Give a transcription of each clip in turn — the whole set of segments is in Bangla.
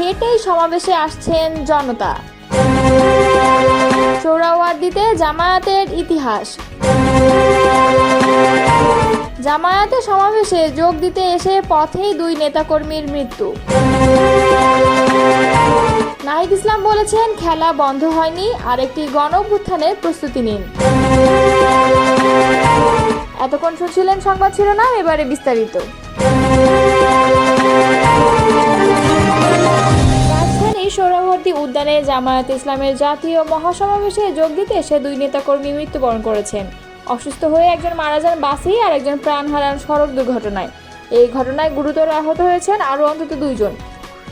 হেঁটেই সমাবেশে আসছেন জনতা। সোহরাওয়ার্দীতে জামায়াতের ইতিহাস। জামায়াতে সমাবেশে যোগ দিতে এসে পথেই 2 নেতাকর্মীর মৃত্যু। নাহিদ ইসলাম বলেছেন, খেলা বন্ধ হয়নি, আরেকটি গণঅভ্যুত্থানের প্রস্তুতি নিন। এতক্ষণ শুনছিলেন সংবাদ শিরোনাম, এবারে বিস্তারিত। রাজধানীর সোহরাওয়ার্দী উদ্যানে জামায়াতে ইসলামের জাতীয় মহাসমাবেশে যোগ দিতে এসে 2 নেতাকর্মী মৃত্যুবরণ করেছেন। অসুস্থ হয়ে একজন মারা যান বাসেই, আর একজন প্রাণ হারান সড়ক দুর্ঘটনায়। এই ঘটনায় গুরুতর আহত হয়েছেন আরও অন্তত 2 জন।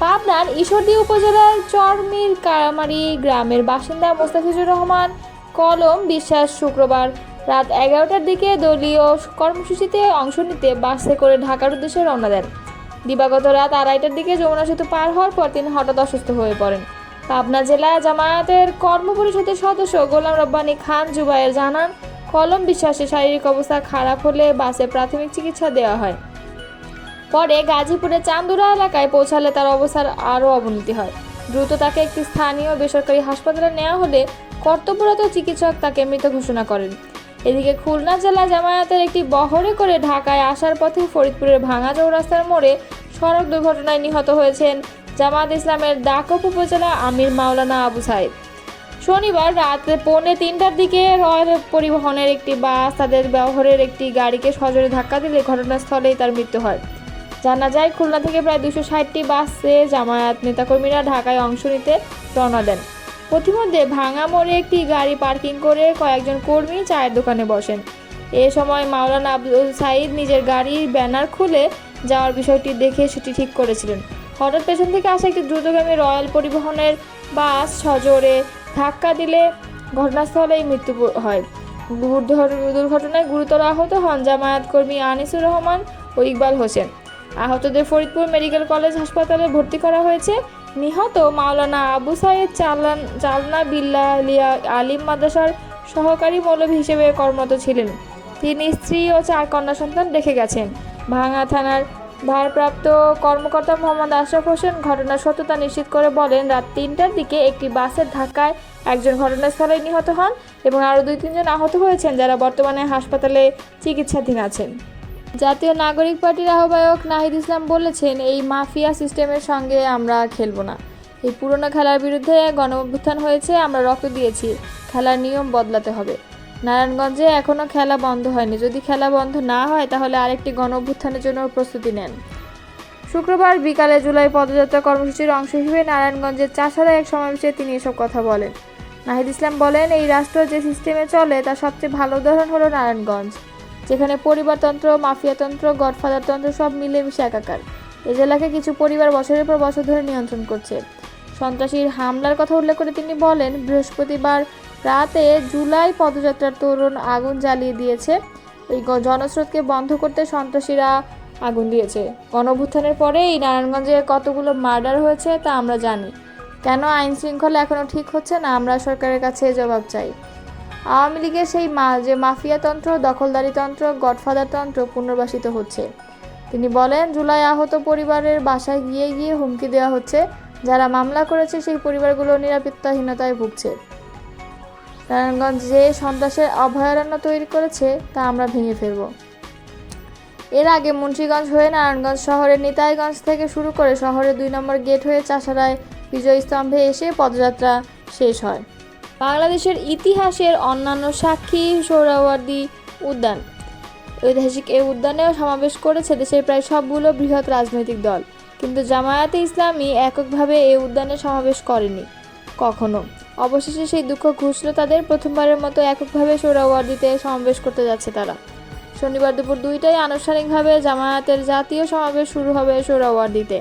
পাবনার ঈশ্বরদী উপজেলার চরমির কারামারি গ্রামের বাসিন্দা মোস্তাফিজুর রহমান কলম বিশ্বাস শুক্রবার রাত 11টার দিকে দলীয় কর্মসূচিতে অংশ নিতে বাসে করে ঢাকার উদ্দেশ্যে রওনা দেন। দিবাগত রাত 2:30টার দিকে যমুনা সেতু পার হওয়ার পর তিনি হঠাৎ অসুস্থ হয়ে পড়েন। পাবনা জেলা জামায়াতের কর্মপরিষদের সদস্য গোলাম রব্বানী খান জুবায়ের জানান, কলম বিশ্বাসের শারীরিক অবস্থা খারাপ হলে বাসে প্রাথমিক চিকিৎসা দেওয়া হয়। পরে গাজীপুরের চান্দুরা এলাকায় পৌঁছালে তার অবস্থার আরও অবনতি হয়। দ্রুত তাকে একটি স্থানীয় বেসরকারি হাসপাতালে নেওয়া হলে কর্তব্যরত চিকিৎসক তাকে মৃত ঘোষণা করেন। এদিকে খুলনা জেলা জামায়াতের একটি বহরে করে ঢাকায় আসার পথে ফরিদপুরের ভাঙা চৌরাস্তার মোড়ে সড়ক দুর্ঘটনায় নিহত হয়েছেন জামায়াত ইসলামের দাকপ উপজেলা আমির মাওলানা আবু সাইদ। শনিবার রাত 2:45টার দিকে রয়্যাল পরিবহনের একটি বাস তাদের বহরের একটি গাড়িকে সজোরে ধাক্কা দিলে ঘটনাস্থলেই তার মৃত্যু হয়। জানা যায়, খুলনা থেকে প্রায় 260টি বাসে জামায়াত নেতাকর্মীরা ঢাকায় অংশ নিতে রওনা দেন। পথিমধ্যে ভাঙা মোড়ে একটি গাড়ি পার্কিং করে কয়েকজন কর্মী চায়ের দোকানে বসেন। এ সময় মাওলানা আবুল সাইদ নিজের গাড়ির ব্যানার খুলে যাওয়ার বিষয়টি দেখে সেটি ঠিক করেছিলেন। হঠাৎ পেছন থেকে আসা একটি দ্রুতগামী রয়্যাল পরিবহনের বাস সজোরে ধাক্কা দিলে ঘটনাস্থলেই মৃত্যু হয়। দুর্ঘটনায় গুরুতর আহত হন জামায়াত কর্মী আনিসুর রহমান ও ইকবাল হোসেন। আহতদের ফরিদপুর মেডিকেল কলেজ হাসপাতালে ভর্তি করা হয়েছে। নিহত মাওলানা আবু সাইদ চালনা বিল্লাহ আলিম মাদ্রাসার সহকারী মৌলভী হিসেবে কর্মরত ছিলেন। তিনি স্ত্রী ও 4 কন্যা সন্তান রেখে গেছেন। ভাঙা থানার ভারপ্রাপ্ত কর্মকর্তা মোহাম্মদ আশরাফ হোসেন ঘটনার সত্যতা নিশ্চিত করে বলেন, রাত 3টার দিকে একটি বাসের ধাক্কায় একজন ঘটনাস্থলে নিহত হন এবং আরও 2-3 জন আহত হয়েছেন, যারা বর্তমানে হাসপাতালে চিকিৎসাধীন আছেন। জাতীয় নাগরিক পার্টির আহ্বায়ক নাহিদ ইসলাম বলেছেন, এই মাফিয়া সিস্টেমের সঙ্গে আমরা খেলব না। এই পুরনো খেলার বিরুদ্ধে গণঅভ্যুত্থান হয়েছে, আমরা রক্ত দিয়েছি, খেলার নিয়ম বদলাতে হবে। নারায়ণগঞ্জে এখনও খেলা বন্ধ হয়নি, যদি খেলা বন্ধ না হয় তাহলে আরেকটি গণঅভ্যুত্থানের জন্য প্রস্তুতি নেন। শুক্রবার বিকালে জুলাই পদযাত্রা কর্মসূচির অংশ হিসেবে নারায়ণগঞ্জের চাষারায় এক সমাবেশে তিনি এসব কথা বলেন। নাহিদ ইসলাম বলেন, এই রাষ্ট্র যে সিস্টেমে চলে তার সবচেয়ে ভালো উদাহরণ হলো নারায়ণগঞ্জ, যেখানে পরিবারতন্ত্র, মাফিয়াতন্ত্র, গডফাদারতন্ত্র সব মিলেমিশে একাকার। এই জেলাকে কিছু পরিবার বছরের পর বছর ধরে নিয়ন্ত্রণ করছে। সন্ত্রাসীর হামলার কথা উল্লেখ করে তিনি বলেন, বৃহস্পতিবার রাতে জুলাই পদযাত্রার তরুণ আগুন জ্বালিয়ে দিয়েছে। এই জনস্রোতকে বন্ধ করতে সন্ত্রাসীরা আগুন দিয়েছে। গণঅভ্যুত্থানের পরে এই নারায়ণগঞ্জে কতগুলো মার্ডার হয়েছে তা আমরা জানি। কেন আইন শৃঙ্খলা এখনও ঠিক হচ্ছে না, আমরা সরকারের কাছে জবাব চাই। আওয়ামী লীগের সেই যে মাফিয়াতন্ত্র, দখলদারিতন্ত্র, গডফাদারতন্ত্র পুনর্বাসিত হচ্ছে। তিনি বলেন, জুলাই আহত পরিবারের বাসায় গিয়ে গিয়ে হুমকি দেওয়া হচ্ছে। যারা মামলা করেছে সেই পরিবারগুলো নিরাপত্তাহীনতায় ভুগছে। নারায়ণগঞ্জ যে সন্ত্রাসের অভয়ারণ্য তৈরি করেছে তা আমরা ভেঙে ফেলব। এর আগে মুন্সিগঞ্জ হয়ে নারায়ণগঞ্জ শহরের নিতাইগঞ্জ থেকে শুরু করে শহরের 2 নম্বর গেট হয়ে চাষারায় বিজয় স্তম্ভে এসে পদযাত্রা শেষ হয়। বাংলাদেশের ইতিহাসের অন্যান্য সাক্ষী সোহরাওয়ার্দী উদ্যান। ঐতিহাসিক এই উদ্যানেও সমাবেশ করেছে দেশের প্রায় সবগুলো বৃহৎ রাজনৈতিক দল, কিন্তু জামায়াতে ইসলামী এককভাবে এই উদ্যানে সমাবেশ করেনি কখনো। অবশেষে সেই দুঃখ ঘুচল তাদের। প্রথমবারের মতো এককভাবে সোহরাওয়ার্দীতে সমাবেশ করতে যাচ্ছে তারা। শনিবার দুপুর 2টায় আনুষ্ঠানিকভাবে জামায়াতের জাতীয় সমাবেশ শুরু হবে সোহরাওয়ার্দীতে।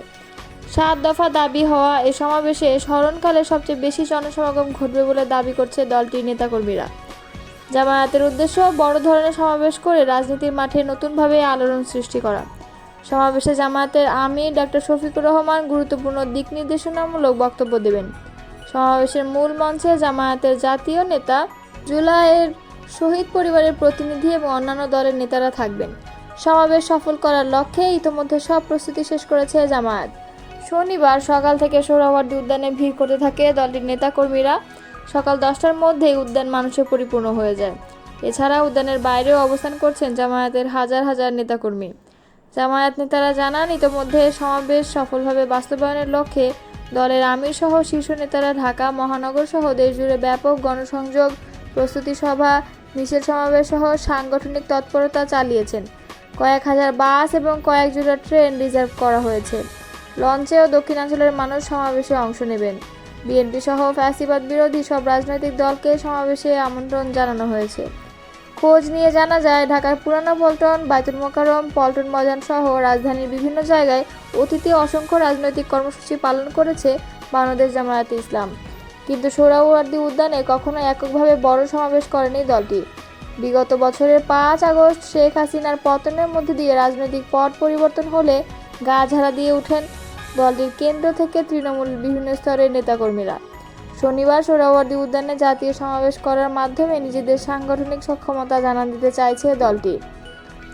7 দফা দাবি হওয়া এ সমাবেশে স্মরণকালে সবচেয়ে বেশি জনসমাগম ঘটবে বলে দাবি করছে দলটির নেতাকর্মীরা। জামায়াতের উদ্দেশ্য বড় ধরনের সমাবেশ করে রাজনীতির মাঠে নতুনভাবে আলোড়ন সৃষ্টি করা। সমাবেশে জামায়াতের আমির ডক্টর শফিকুর রহমান গুরুত্বপূর্ণ দিক নির্দেশনামূলক বক্তব্য দেবেন। সমাবেশের মূল মঞ্চে জামায়াতের জাতীয় নেতা, জুলাইয়ের শহীদ পরিবারের প্রতিনিধি এবং অন্যান্য দলের নেতারা থাকবেন। সমাবেশ সফল করার লক্ষ্যে ইতোমধ্যে সব প্রস্তুতি শেষ করেছে জামায়াত। শনিবার সকাল থেকে সোহরাওয়ার্দী উদ্যানে ভিড় করতে থাকে দলটির নেতাকর্মীরা। সকাল 10টার মধ্যেই উদ্যান মানুষে পরিপূর্ণ হয়ে যায়। এছাড়া উদ্যানের বাইরেও অবস্থান করছেন জামায়াতের হাজার হাজার নেতাকর্মী। জামায়াত নেতারা জানান, ইতোমধ্যে সমাবেশ সফলভাবে বাস্তবায়নের লক্ষ্যে দলের আমির সহ শীর্ষ নেতারা ঢাকা মহানগর সহ দেশজুড়ে ব্যাপক গণসংযোগ, প্রস্তুতি সভা, মিছিল সমাবেশ সহ সাংগঠনিক তৎপরতা চালিয়েছেন। কয়েক হাজার বাস এবং কয়েক জোড়া ট্রেন রিজার্ভ করা হয়েছে। লঞ্চেও দক্ষিণাঞ্চলের মানুষ সমাবেশে অংশ নেবেন। বিএনপি সহ ফ্যাসিবাদ বিরোধী সব রাজনৈতিক দলকে সমাবেশে আমন্ত্রণ জানানো হয়েছে। খোঁজ নিয়ে জানা যায়, ঢাকার পুরানো পল্টন, বায়তুল মোকাররম, পল্টন ময়দান সহ রাজধানীর বিভিন্ন জায়গায় অতীতে অসংখ্য রাজনৈতিক কর্মসূচি পালন করেছে বাংলাদেশ জামায়াতে ইসলাম। কিন্তু সোহরাওয়ার্দী উদ্যানে কখনো এককভাবে বড় সমাবেশ করেনি দলটি। বিগত বছরের 5 আগস্ট শেখ হাসিনার পতনের মধ্য দিয়ে রাজনৈতিক পট পরিবর্তন হলে গা ঝাড়া দিয়ে ওঠেন দলটির কেন্দ্র থেকে তৃণমূলের বিভিন্ন স্তরের নেতাকর্মীরা। শনিবার সোহরাওয়ার্দী উদ্যানে জাতীয় সমাবেশ করার মাধ্যমে নিজেদের সাংগঠনিক সক্ষমতা জানান দিতে চাইছে দলটি।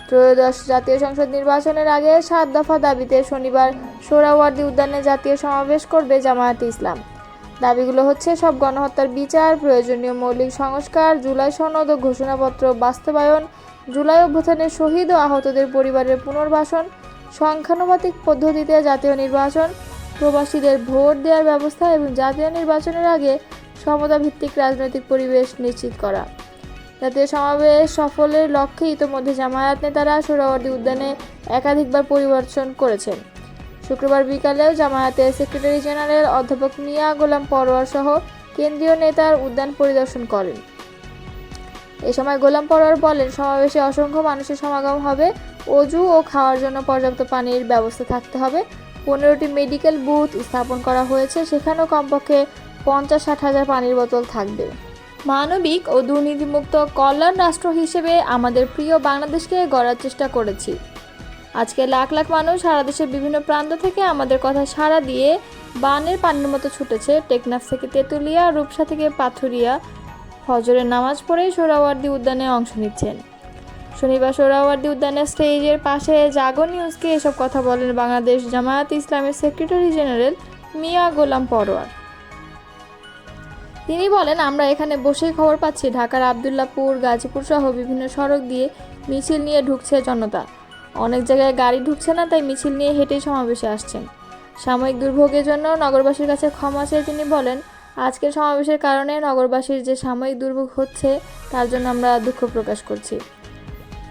ত্রয়োদশ জাতীয় সংসদ নির্বাচনের আগে 7 দফা দাবিতে শনিবার সোহরাওয়ার্দী উদ্যানে জাতীয় সমাবেশ করবে জামায়াতে ইসলাম। দাবিগুলো হচ্ছে সব গণহত্যার বিচার, প্রয়োজনীয় মৌলিক সংস্কার, জুলাই সনদ ও ঘোষণাপত্র বাস্তবায়ন, জুলাই অভ্যুত্থানের শহীদ ও আহতদের পরিবারের পুনর্বাসন, সংখ্যানুপাতিক পদ্ধতিতে জাতীয় নির্বাচন, প্রবাসীদের ভোট দেওয়ার ব্যবস্থা এবং জাতীয় নির্বাচনের আগে সমতাভিত্তিক রাজনৈতিক পরিবেশ নিশ্চিত করা। জাতীয় সমাবেশ সফলের লক্ষ্যে ইতোমধ্যে জামায়াত নেতারা সোহরাওয়ার্দী উদ্যানে একাধিকবার পরিদর্শন করেছেন। শুক্রবার বিকালেও জামায়াতের সেক্রেটারি জেনারেল অধ্যাপক মিয়া গোলাম পরোয়ার সহ কেন্দ্রীয় নেতার উদ্যান পরিদর্শন করেন। এ সময় গোলাম পরোয়ার বলেন, সমাবেশে অসংখ্য মানুষের সমাগম হবে। অজু ও খাওয়ার জন্য পর্যাপ্ত পানির ব্যবস্থা থাকতে হবে। 15টি মেডিকেল বুথ স্থাপন করা হয়েছে, সেখানেও কমপক্ষে 50-60 হাজার পানির বোতল থাকবে। মানবিক ও দুর্নীতিমুক্ত কল্যাণ রাষ্ট্র হিসেবে আমাদের প্রিয় বাংলাদেশকে গড়ার চেষ্টা করেছি। আজকে লাখ লাখ মানুষ সারা দেশের বিভিন্ন প্রান্ত থেকে আমাদের কথা সাড়া দিয়ে বানের পানির মতো ছুটেছে। টেকনাফ থেকে তেঁতুলিয়া, রূপসা থেকে পাথুরিয়া ফজরের নামাজ পড়েই সোহরাওয়ার্দী উদ্যানে অংশ নিচ্ছেন। শনিবার সোহরাওয়ার্দী উদ্যানের স্টেজের পাশে জাগো নিউজকে এসব কথা বলেন বাংলাদেশ জামায়াতে ইসলামের সেক্রেটারি জেনারেল মিয়া গোলাম পরোয়ার। তিনি বলেন, আমরা এখানে বসেই খবর পাচ্ছি ঢাকার আবদুল্লাহপুর, গাজীপুর সহ বিভিন্ন সড়ক দিয়ে মিছিল নিয়ে ঢুকছে জনতা। অনেক জায়গায় গাড়ি ঢুকছে না, তাই মিছিল নিয়ে হেঁটেই সমাবেশে আসছেন। সাময়িক দুর্ভোগের জন্য নগরবাসীর কাছে ক্ষমা চেয়ে তিনি বলেন, আজকের সমাবেশের কারণে নগরবাসীর যে সাময়িক দুর্ভোগ হচ্ছে তার জন্য আমরা দুঃখ প্রকাশ করছি।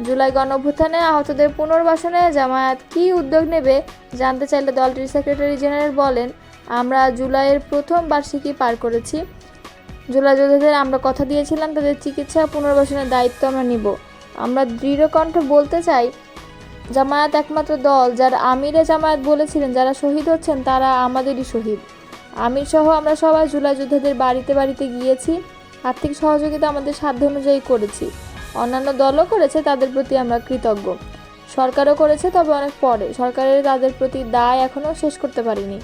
জুলাই গণঅভ্যুত্থানে আহতদের পুনর্বাসনে জামায়াত কী উদ্যোগ নেবে জানতে চাইলে দলটির সেক্রেটারি জেনারেল বলেন, আমরা জুলাইয়ের প্রথম বার্ষিকী পার করেছি। জুলাই যোদ্ধাদের আমরা কথা দিয়েছিলাম তাদের চিকিৎসা পুনর্বাসনের দায়িত্ব আমরা নিব। আমরা দৃঢ় কণ্ঠে বলতে চাই, জামায়াত একমাত্র দল যার আমিরে জামায়াত বলেছিলেন যারা শহীদ হচ্ছেন তারা আমাদেরই শহীদ। আমির সহ আমরা সবাই জুলাই যোদ্ধাদের বাড়িতে বাড়িতে গিয়েছি, আর্থিক সহযোগিতা আমাদের সাধ্য অনুযায়ী করেছি। অন্যান্য দলও করেছে, তাদের প্রতি আমরা কৃতজ্ঞ। সরকারও করেছে, তবে অনেক পরে। সরকারের তাদের প্রতি দায় এখনও শেষ করতে পারিনি।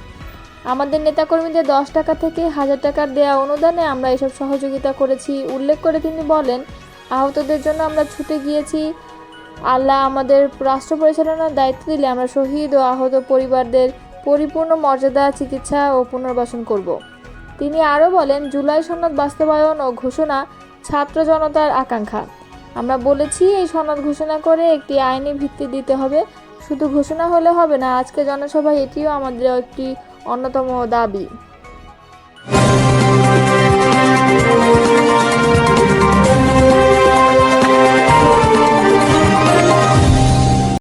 আমাদের নেতাকর্মীদের 10 টাকা থেকে 1000 টাকার দেয়া অনুদানে আমরা এসব সহযোগিতা করেছি উল্লেখ করে তিনি বলেন, আহতদের জন্য আমরা ছুটে গিয়েছি। আল্লাহ আমাদের রাষ্ট্র পরিচালনার দায়িত্ব দিলে আমরা শহীদ ও আহত পরিবারদের পরিপূর্ণ মর্যাদা, চিকিৎসা ও পুনর্বাসন করব। তিনি আরও বলেন, জুলাই সনদ বাস্তবায়ন ও ঘোষণা ছাত্র জনতার আকাঙ্ক্ষা। আমরা বলেছি এই সনদ ঘোষণা করে একটি আইনি ভিত্তি দিতে হবে। শুধু ঘোষণা হলে হবে না, আজকে জনসভায় এটিও আমাদের একটি অন্যতম দাবি।